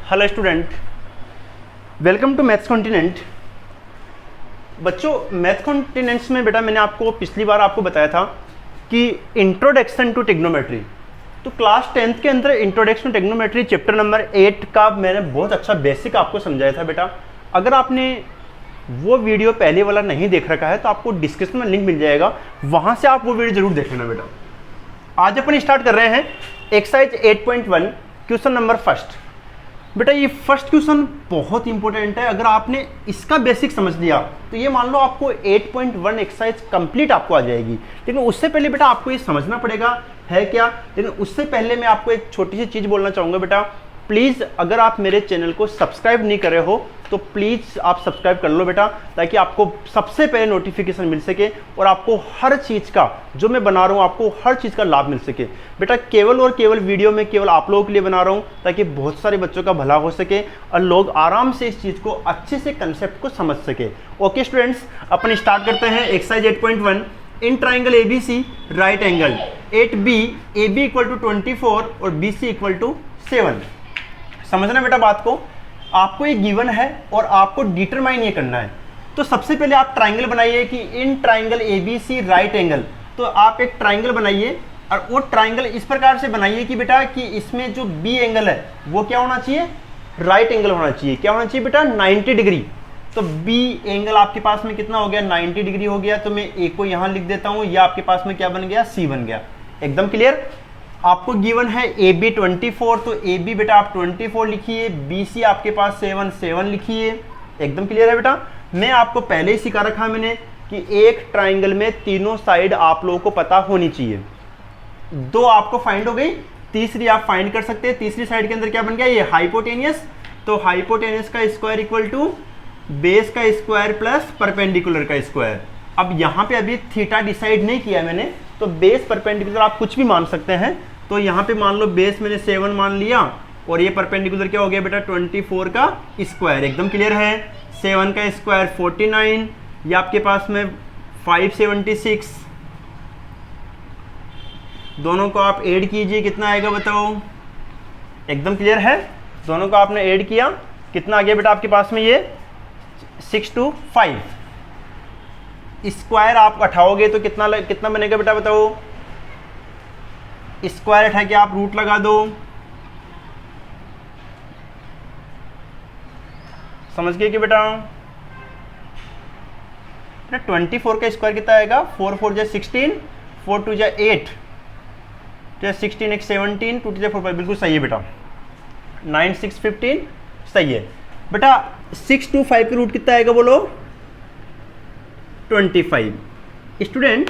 Hello student, welcome to maths continent. बच्चों, math continents में बेटा मैंने आपको पिछली बार आपको बताया था कि इंट्रोडक्शन टू टिग्नोमेट्री, तो क्लास 10th के अंदर introduction to trigonometry chapter number 8 का मैंने बहुत अच्छा बेसिक आपको समझाया था बेटा। अगर आपने वो वीडियो पहले वाला नहीं देख रखा है तो आपको डिस्क्रिप्शन में लिंक मिल जाएगा, वहाँ से आप वो वीडियो जरूर देख लेना बेटा। आज अपन स्टार्ट कर रहे हैं एक्सरसाइज 8.1 क्वेश्चन नंबर फर्स्ट। बेटा ये फर्स्ट क्वेश्चन बहुत इंपॉर्टेंट है। अगर आपने इसका बेसिक समझ लिया तो ये मान लो आपको 8.1 एक्सरसाइज कंप्लीट आपको आ जाएगी। लेकिन उससे पहले बेटा आपको ये समझना पड़ेगा है क्या। लेकिन उससे पहले मैं आपको एक छोटी सी चीज़ बोलना चाहूँगा बेटा, प्लीज़ अगर आप मेरे चैनल को सब्सक्राइब नहीं कर रहे हो तो प्लीज़ आप सब्सक्राइब कर लो बेटा, ताकि आपको सबसे पहले नोटिफिकेशन मिल सके और आपको हर चीज़ का जो मैं बना रहा हूँ आपको हर चीज़ का लाभ मिल सके। बेटा केवल और केवल वीडियो में केवल आप लोगों के लिए बना रहा हूँ ताकि बहुत सारे बच्चों का भला हो सके और लोग आराम से इस चीज़ को अच्छे से कंसेप्ट को समझ सके। ओके स्टूडेंट्स, अपन स्टार्ट करते हैं exercise 8.1। In triangle ABC right angle 8B, AB equal to 24 और BC इक्वल टू 7। समझना बेटा बात को, आपको ये गिवन है और आपको डिटरमाइन ये करना है। तो सबसे पहले आप ट्राइंगल बनाइए कि इन ट्राइंगल ABC राइट एंगल, तो आप एक ट्राइंगल बनाइए और वो ट्राइंगल इस प्रकार से बनाइए कि बेटा कि इसमें जो B एंगल है वो क्या होना चाहिए, राइट एंगल होना चाहिए। क्या होना चाहिए बेटा, 90 डिग्री। तो B एंगल आपके पास में कितना हो गया, 90 डिग्री हो गया। तो मैं A को यहाँ लिख देता हूँ, या आपके पास में क्या बन गया, C बन गया। एकदम क्लियर। आपको गिवन है AB 24, तो AB बेटा आप 24 लिखिए, BC आपके पास 7 लिखिए। एकदम क्लियर है बेटा। मैं आपको पहले ही सिखा रखा मैंने कि एक ट्राइंगल में तीनों साइड आप लोगों को पता होनी चाहिए। दो आपको फाइंड हो गई, तीसरी आप फाइंड कर सकते हैं। तीसरी साइड के अंदर क्या बन गया, ये हाइपोटेनियस। तो हाइपोटेनियस का स्क्वायर इक्वल टू बेस का स्क्वायर प्लस परपेंडिकुलर का स्क्वायर। अब यहाँ पे अभी थीटा डिसाइड नहीं किया मैंने, तो बेस परपेंडिकुलर आप कुछ भी मान सकते हैं। तो यहाँ पे मान लो बेस मैंने 7 मान लिया और ये परपेंडिकुलर क्या हो गया बेटा, 24 का स्क्वायर। एकदम क्लियर है। 7 का स्क्वायर 49, ये आपके पास में 576। दोनों को आप ऐड कीजिए, कितना आएगा बताओ। एकदम क्लियर है। दोनों को आपने ऐड किया, कितना आ गया बेटा आपके पास में, ये 625। स्क्वायर आप उठाओगे तो कितना बनेगा बेटा बताओ। स्क्वायर उठा के आप रूट लगा दो। समझ गए कि बेटा 24 का स्क्वायर कितना आएगा, 4 4 जा 16, 4 2 जा 8, 16 1 17, 2 2 जा 4 5। बिल्कुल सही है बेटा। 9 6 15 सही है बेटा। 625 का रूट कितना आएगा बोलो, 25। स्टूडेंट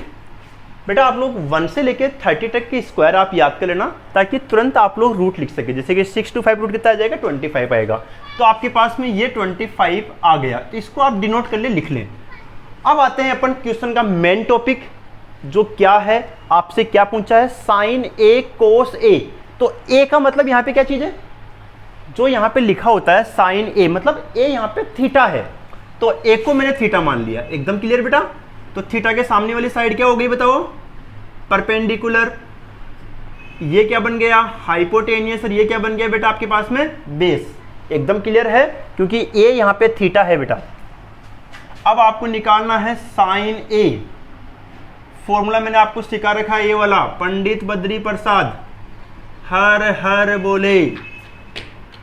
बेटा आप लोग 1 से लेके 30 तक की स्क्वायर आप याद कर लेना, ताकि तुरंत आप लोग रूट लिख सके। जैसे कि 625 रूट कितना आ जाएगा, 25 आएगा। तो आपके पास में ये 25 आ गया, तो इसको आप डिनोट कर ले, लिख लें। अब आते हैं अपन क्वेश्चन का मेन टॉपिक, जो क्या है, आपसे क्या पूछा है, साइन ए कोस ए। तो ए का मतलब यहाँ पे क्या चीज़ है, जो यहाँ पे लिखा होता है साइन ए, मतलब ए यहाँ पे थीटा है। तो ए को मैंने थीटा मान लिया। एकदम क्लियर बेटा। तो थीटा के सामने वाली साइड क्या हो गई बताओ, परपेंडिकुलर। ये क्या बन गया, हाइपोटेनियस। और ये क्या बन गया बेटा आपके पास में, बेस। एकदम क्लियर है, क्योंकि ए यहाँ पे थीटा है बेटा। अब आपको निकालना है साइन ए। फॉर्मूला मैंने आपको सिखा रखा है ये वाला, पंडित बद्री प्रसाद हर हर बोले।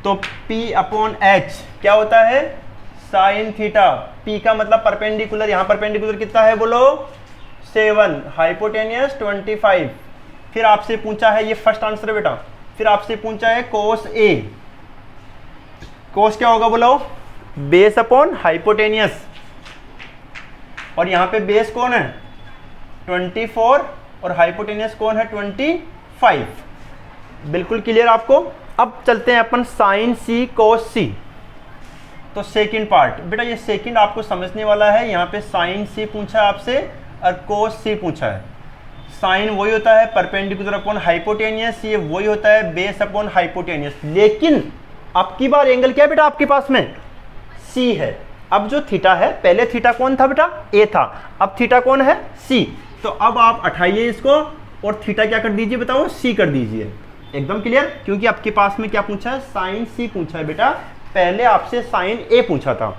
तो P/H क्या होता है, साइन थीटा। P का मतलब परपेंडिकुलर, यहाँ परपेंडिकुलर कितना है बोलो, 7, हाइपोटेनियस 25। फिर आपसे पूछा है, ये फर्स्ट आंसर है बेटा। फिर आपसे पूछा है कोस ए। कोस क्या होगा बोलो, बेस अपॉन हाइपोटेनियस। और यहाँ पे बेस कौन है, 24, और हाइपोटेनियस कौन है, 25। बिल्कुल क्लियर आपको। अब चलते हैं अपन साइन सी कोस सी। तो सेकंड पार्ट बेटा, ये सेकंड आपको समझने वाला है। यहाँ पे साइन सी पूछा है आपसे और कोस सी पूछा है। साइन वही होता है परपेंडिकुलर अपॉन हाइपोटेनियस, ये वही होता है बेस अपॉन हाइपोटेनियस। लेकिन अब की बार एंगल क्या है बेटा आपके पास में, सी है। अब जो थीटा है, पहले थीटा कौन था बेटा, ए था, अब थीटा कौन है, सी। तो अब आप उठाइए इसको और थीटा क्या कर दीजिए बताओ, सी कर दीजिए। एकदम क्लियर, क्योंकि आपके पास में क्या पूछा है, साइन सी पूछा है बेटा, पहले आपसे साइन ए पूछा था,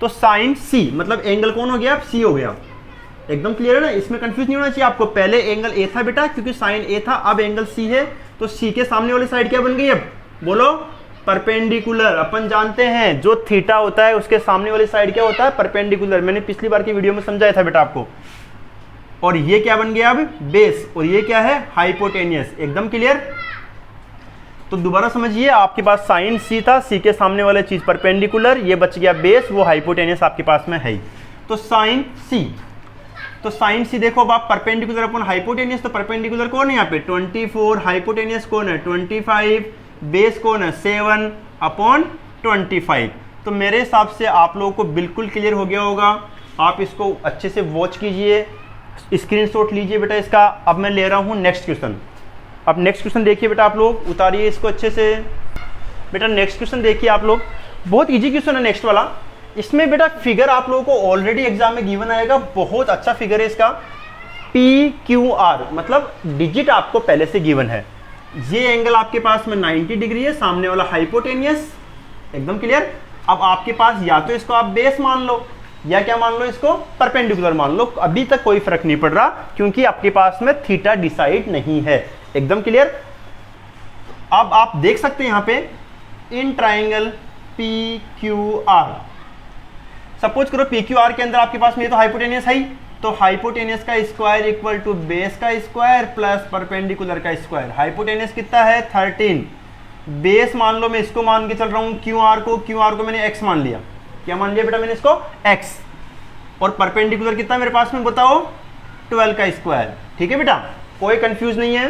तो साइन सी मतलब एंगल कौन हो गया, अब सी हो गया। एकदम क्लियर है ना, इसमें कंफ्यूज नहीं होना चाहिए आपको। पहले एंगल ए था बेटा, क्योंकि साइन ए था, अब एंगल सी है, तो सी के सामने वाली साइड क्या बन गई, अब बोलो परपेंडिकुलर। अपन जानते हैं जो थीटा होता है उसके सामने वाली साइड क्या होता है, परपेंडिकुलर। मैंने पिछली बार की वीडियो में समझाया था बेटा आपको। और ये क्या बन गया अब, बेस, और ये क्या है, हाइपोटेनियस। एकदम क्लियर। तो दोबारा समझिए, आपके पास साइन सी था, सी के सामने वाला चीज परपेंडिकुलर, ये बच गया बेस, वो हाइपोटेनियस आपके पास में है। तो साइन सी, तो साइन सी देखो, अब आप परपेंडिकुलर अपॉन हाइपोटेनियस, तो परपेंडिकुलर कौन है यहाँ पे 24, हाइपोटेनियस कौन है 25, बेस कौन है 7 अपॉन 25। तो मेरे हिसाब से आप लोगों को बिल्कुल क्लियर हो गया होगा। आप इसको अच्छे से वॉच कीजिए, स्क्रीनशॉट लीजिए बेटा इसका। अब मैं ले रहा हूँ नेक्स्ट क्वेश्चन। अब नेक्स्ट क्वेश्चन देखिए बेटा, आप लोग उतारिए इसको अच्छे से। बेटा नेक्स्ट क्वेश्चन देखिए आप लोग, बहुत इजी क्वेश्चन है नेक्स्ट वाला। इसमें बेटा फिगर आप लोगों को ऑलरेडी एग्जाम में गिवन आएगा, बहुत अच्छा फिगर है इसका। PQR मतलब डिजिट आपको पहले से गिवन है। ये एंगल आपके पास में 90 डिग्री है, सामने वाला हाइपोटेनियस। एकदम क्लियर। अब आपके पास या तो इसको आप बेस मान लो, या क्या मान लो, इसको परपेंडिकुलर मान लो। अभी तक कोई फर्क नहीं पड़ रहा, क्योंकि आपके पास में थीटा डिसाइड नहीं है। एकदम क्लियर। अब आप देख सकते हैं यहां पे इन ट्राइंगल PQR, सपोज करो PQR के अंदर आपके पास में ये तो हाइपोटेनियस है ही, तो हाइपोटेनियस का स्क्वायर इक्वल टू बेस का स्क्वायर प्लस परपेंडिकुलर का स्क्वायर। हाइपोटेनियस कितना है 13, बेस मान लो, मैं इसको मान के चल रहा हूं क्यू आर को मैंने x मान लिया। क्या मान लिया बेटा मैंने इसको x, और परपेंडिकुलर कितना मेरे पास में बताओ 12 का स्क्वायर। ठीक है बेटा, कोई कंफ्यूज नहीं है।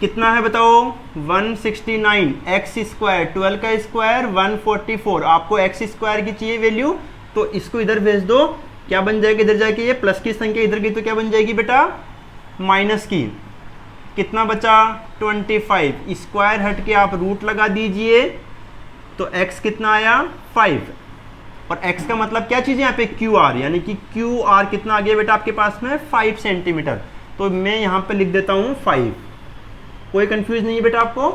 कितना है बताओ 169, x स्क्वायर 12 का स्क्वायर 144। आपको x स्क्वायर की चाहिए वैल्यू, तो इसको इधर भेज दो, क्या बन जाएगी इधर जाके, ये प्लस की संख्या इधर गई तो क्या बन जाएगी बेटा माइनस की। कितना बचा 25, स्क्वायर हट के आप रूट लगा दीजिए, तो x कितना आया 5, और x का मतलब क्या चीज़ है यहाँ पे QR, यानी कि QR कितना आ गया बेटा आपके पास में 5 सेंटीमीटर। तो मैं यहाँ पे लिख देता हूँ 5। कोई कंफ्यूज नहीं है बेटा आपको,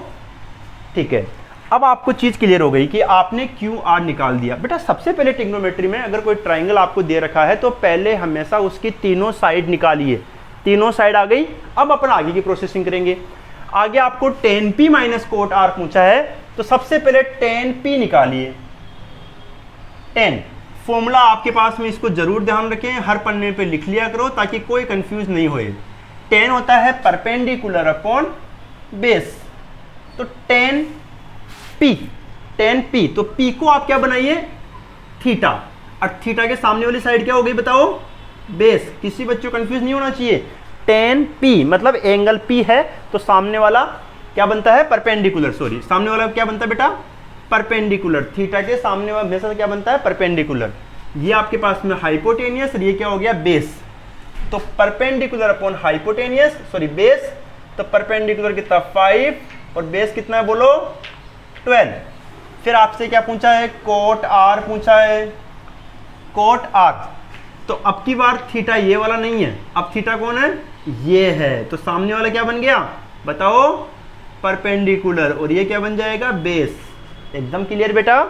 ठीक है। अब आपको चीज़ क्लियर हो गई कि आपने QR निकाल दिया। बेटा सबसे पहले ट्रिग्नोमेट्री में अगर कोई ट्राइंगल आपको दे रखा है तो पहले हमेशा उसकी तीनों साइड निकालिए। तीनों साइड आ गई, अब अपन आगे की प्रोसेसिंग करेंगे। आगे आपको tan P minus cot R पूछा है, तो सबसे पहले tan P निकालिए। tan फॉर्मूला आपके पास में, इसको जरूर ध्यान रखें, हर पन्ने पे लिख लिया करो ताकि कोई कंफ्यूज नहीं होए। tan होता है परपेंडिकुलर अपॉन बेस, तो tan P, तो P को आप क्या बनाइए थीटा, और थीटा के सामने वाली साइड क्या हो गई बताओ बेस। किसी बच्चों को कंफ्यूज नहीं होना चाहिए। tan P मतलब एंगल P है, तो सामने वाला क्या बनता है परपेंडिकुलर, सॉरी सामने वाला क्या बनता है बेटा परपेंडिकुलर। थीटा के सामने वाला हमेशा क्या बनता है परपेंडिकुलर। ये आपके पास में हाइपोटेनियस, ये क्या हो गया बेस। तो perpendicular upon hypotenuse, sorry base, तो परपेंडिकुलर कितना 5 और बेस कितना है बोलो 12। फिर आपसे क्या पूछा है कोट R पूछा है, कोट R। तो अब की बार थीटा ये वाला नहीं है, अब थीटा कौन है ये है, तो सामने वाला क्या बन गया बताओ परपेंडिकुलर, और ये क्या बन जाएगा बेस। एकदम क्लियर बेटा,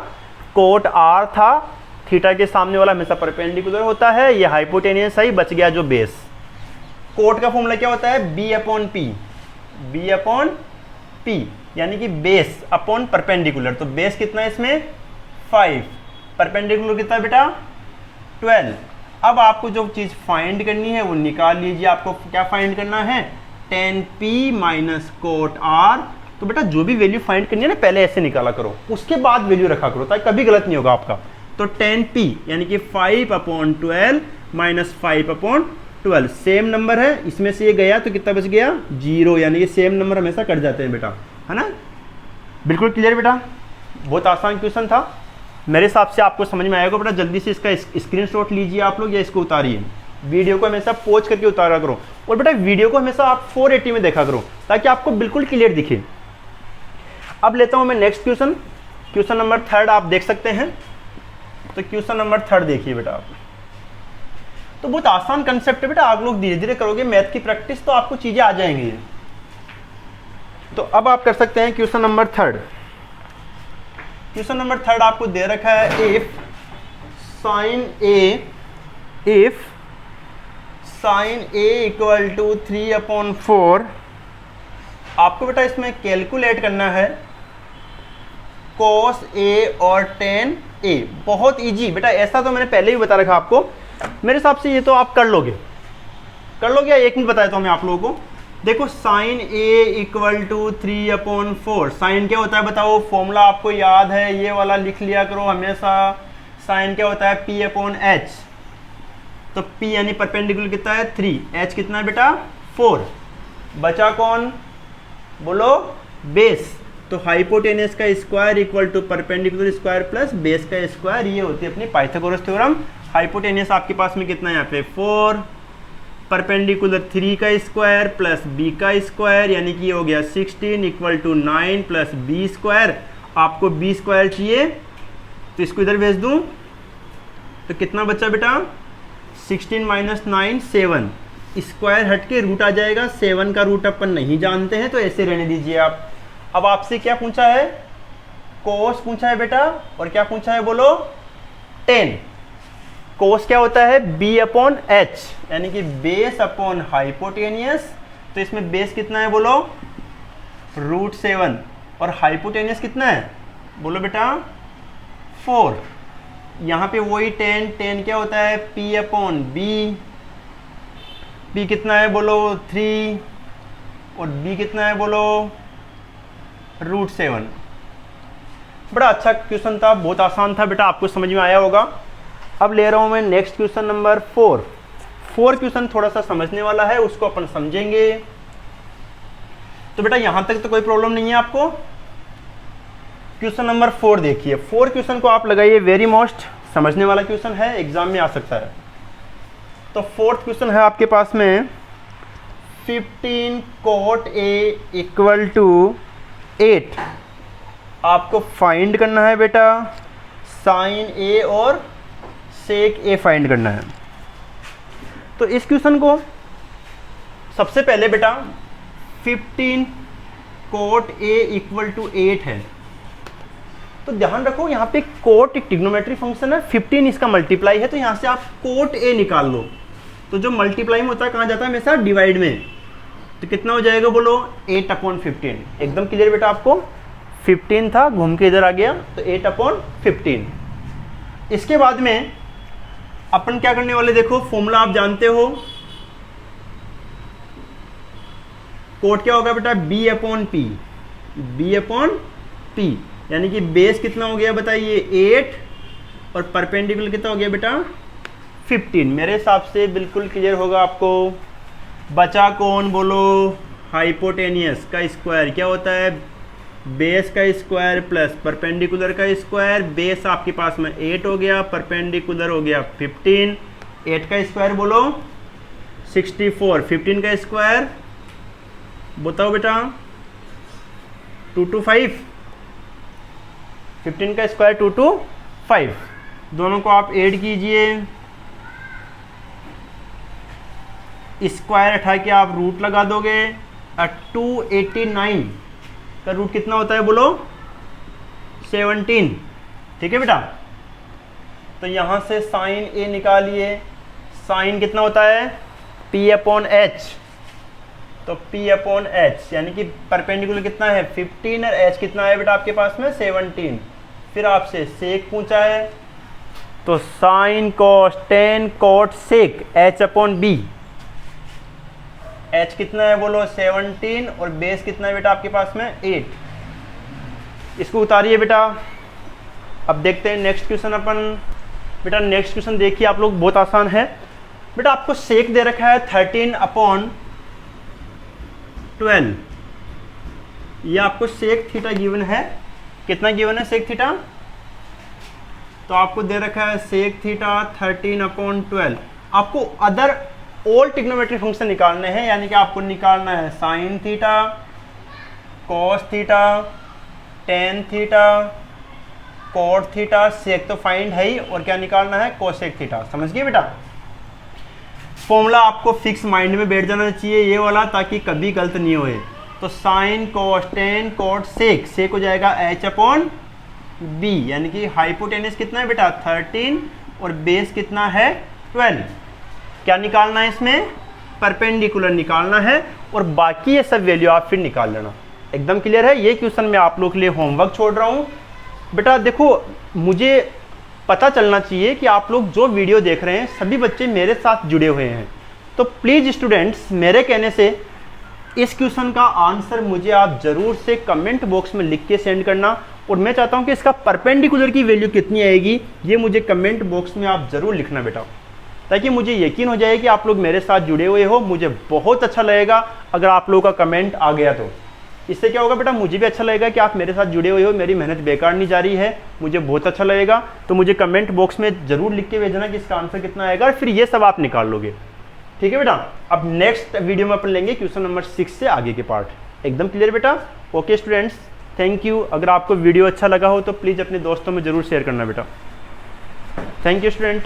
कोट R था, थीटा के सामने वाला हमेशा परपेंडिकुलर होता है, ये हाइपोटेनियस है, बच गया जो बेस। कोट का फॉर्मूला क्या होता है B अपॉन P, यानी कि बेस अपॉन परपेंडिकुलर। तो बेस कितना है इसमें 5, परपेंडिकुलर कितना है बेटा 12। अब आपको जो चीज़ फाइंड करनी है वो निकाल लीजिए। आपको क्या फाइंड करना है tan P minus cot R। तो बेटा जो भी वैल्यू फाइंड करनी है ना पहले ऐसे निकाला करो, उसके बाद वैल्यू रखा करो ताकि कभी गलत नहीं होगा आपका। तो tan P यानी कि 5 upon 12 minus 5 upon 12 same number है, इसमें से ये गया तो कितना बच गया 0, यानी कि सेम नंबर हमेशा कट जाते हैं बेटा, है ना। बिल्कुल क्लियर बेटा, बहुत आसान क्वेश्चन था, मेरे हिसाब से आपको समझ में आएगा बेटा। जल्दी से इसका स्क्रीनशॉट लीजिए आप लोग, या इसको उतारिए। वीडियो को हमेशा पॉज करके उतारा करो, और बेटा वीडियो को हमेशा आप 480 में देखा करो ताकि आपको बिल्कुल क्लियर दिखे। अब लेता हूं मैं नेक्स्ट क्वेश्चन, क्वेश्चन नंबर 3 आप देख सकते हैं। तो क्वेश्चन नंबर 3 देखिए बेटा आप, तो बहुत आसान कंसेप्ट है बेटा। आप लोग धीरे धीरे करोगे मैथ की प्रैक्टिस तो आपको चीजें आ जाएंगी। तो अब आप कर सकते हैं question number third. Question number third आपको दे रखा है if sine A equal to 3/4। आपको बेटा इसमें कैलकुलेट करना है cos A और tan A। बहुत इजी बेटा, ऐसा तो मैंने पहले ही बता रखा आपको, मेरे हिसाब से ये तो आप कर लोगे या एक मिनट बताया तो मैं आप लोगों को। देखो sine A equal to 3/4, sine क्या होता है बताओ, फॉर्मूला आपको याद है, ये वाला लिख लिया करो हमेशा। साइन क्या होता है P/H, तो P यानी परपेंडिकुलर कितना है 3, H कितना है बेटा 4, बचा कौन बोलो बेस, तो हाइपोटेनस का square equal to perpendicular square plus base का स्क्वायर, ये होती है अपनी पाइथागोरस थ्योरम। हाइपोटेनस आपके पास में कितना है यहाँ पे 4, परपेंडिकुलर 3 का स्क्वायर प्लस बी का स्क्वायर यानी कि ये हो गया 16 equal to 9 plus B square. आपको बी स्क्वायर चाहिए तो इसको इधर भेज दूं, तो कितना बचा बेटा 16 माइनस 9 7, स्क्वायर हट के रूट आ जाएगा, 7 का रूट अपन नहीं जानते हैं तो ऐसे रहने दीजिए आप। अब आपसे क्या पूछा है, कोस पूछा है बेटा, और क्या पूछा है बोलो tan। कोस क्या होता है B/H यानी कि बेस अपॉन हाइपोटेनियस, तो इसमें बेस कितना है बोलो √7 और हाइपोटेनियस कितना है बोलो बेटा 4। यहाँ पे वही tan क्या होता है P/B, B कितना है बोलो 3 और B कितना है बोलो √7। बड़ा अच्छा क्वेश्चन था, बहुत आसान था बेटा, आपको समझ में आया होगा। अब ले रहा हूं मैं नेक्स्ट क्वेश्चन नंबर 4। क्वेश्चन थोड़ा सा समझने वाला है, उसको अपन समझेंगे। तो बेटा यहां तक तो कोई प्रॉब्लम नहीं है आपको। क्वेश्चन नंबर 4 देखिए, 4 क्वेश्चन को आप लगाइए, वेरी मोस्ट समझने वाला क्वेश्चन है, एग्जाम में आ सकता है। तो 4th क्वेश्चन है आपके पास में 15 cot A इक्वल टू 8। आपको फाइंड करना है बेटा साइन A और सेक A फाइंड करना है। तो इस क्वेश्चन को सबसे पहले बेटा 15 cot A इक्वल टू 8 है, तो ध्यान रखो यहाँ पे कोट एक ट्रिग्नोमेट्री फंक्शन है, 15 इसका मल्टीप्लाई है, तो यहाँ से आप कोट A निकाल लो। तो जो मल्टीप्लाई में होता है कहाँ जाता है हमेशा डिवाइड में, तो कितना हो जाएगा बोलो 8/15। एकदम क्लियर बेटा, आपको 15 था घूम के इधर आ गया तो 8/15। इसके बाद में अपन क्या करने वाले, देखो फॉर्मूला आप जानते हो, कोट क्या होगा बेटा B/P, B/P यानी कि बेस कितना हो गया बताइए 8 और परपेंडिकुलर कितना हो गया बेटा 15। मेरे हिसाब से बिल्कुल क्लियर होगा आपको। बचा कौन बोलो हाइपोटेनियस का स्क्वायर, क्या होता है बेस का स्क्वायर प्लस परपेंडिकुलर का स्क्वायर। बेस आपके पास में 8 हो गया, परपेंडिकुलर हो गया 15, 8 का स्क्वायर बोलो 64, 15 का स्क्वायर बताओ बेटा 225, 15 का स्क्वायर 225। दोनों को आप ऐड कीजिए, स्क्वायर उठा के आप रूट लगा दोगे। 289 का रूट कितना होता है बोलो 17, ठीक है बेटा। तो यहां से साइन A निकालिए, साइन कितना होता है P/H, तो P/H यानी कि परपेंडिकुलर कितना है 15 और H कितना है बेटा आपके पास में 17। फिर आपसे सेक पूछा है, तो sine cos tan cot sec H/B, H कितना है बोलो 17 और बेस कितना है बेटा आपके पास में 8। इसको उतारिए बेटा। अब देखते हैं नेक्स्ट क्वेश्चन अपन। बेटा नेक्स्ट क्वेश्चन देखिए आप लोग, बहुत आसान है बेटा। आपको सेक दे रखा है 13/12, ये आपको सेक थीटा गिवन है। कितना गिवन है सेक थीटा, तो आपको दे रखा है सेक थीटा 13/12। आपको अदर ऑल ट्रिग्नोमेट्री फंक्शन निकालने हैं, यानी कि आपको निकालना है sine theta, cos theta, tan theta, cot theta, sec तो फाइंड है ही, और क्या निकालना है कोसेक थीटा। समझ गए बेटा। फॉर्मूला आपको फिक्स माइंड में बैठ जाना चाहिए ये वाला, ताकि कभी गलत नहीं होए। तो sine cos tan cot sec, sec हो जाएगा h अपॉन बी, यानी कि हाइपोटेनस कितना है बेटा 13 और बेस कितना है 12। क्या निकालना है इसमें, परपेंडिकुलर निकालना है, और बाकी ये सब वैल्यू आप फिर निकाल लेना। एकदम क्लियर है। ये क्वेश्चन मैं आप लोग के लिए होमवर्क छोड़ रहा हूँ बेटा। देखो मुझे पता चलना चाहिए कि आप लोग जो वीडियो देख रहे हैं सभी बच्चे मेरे साथ जुड़े हुए हैं, तो प्लीज़ स्टूडेंट्स मेरे कहने से इस क्वेश्चन का आंसर मुझे आप ज़रूर से कमेंट बॉक्स में लिख के सेंड करना, और मैं चाहता हूं कि इसका परपेंडिकुलर की वैल्यू कितनी आएगी ये मुझे कमेंट बॉक्स में आप ज़रूर लिखना बेटा, ताकि मुझे यकीन हो जाए कि आप लोग मेरे साथ जुड़े हुए हो। मुझे बहुत अच्छा लगेगा अगर आप लोगों का कमेंट आ गया, तो इससे क्या होगा बेटा, मुझे भी अच्छा लगेगा कि आप मेरे साथ जुड़े हुए हो, मेरी मेहनत बेकार नहीं जा रही है, मुझे बहुत अच्छा लगेगा। तो मुझे कमेंट बॉक्स में ज़रूर लिख के भेजना कि इसका आंसर कितना आएगा, और फिर ये सब आप निकाल लोगे। ठीक है बेटा। अब नेक्स्ट वीडियो में अपन लेंगे क्वेश्चन नंबर 6 से आगे के पार्ट। एकदम क्लियर बेटा। Okay students, thank you. अगर आपको वीडियो अच्छा लगा हो तो प्लीज़ अपने दोस्तों में ज़रूर शेयर करना बेटा। Thank you student.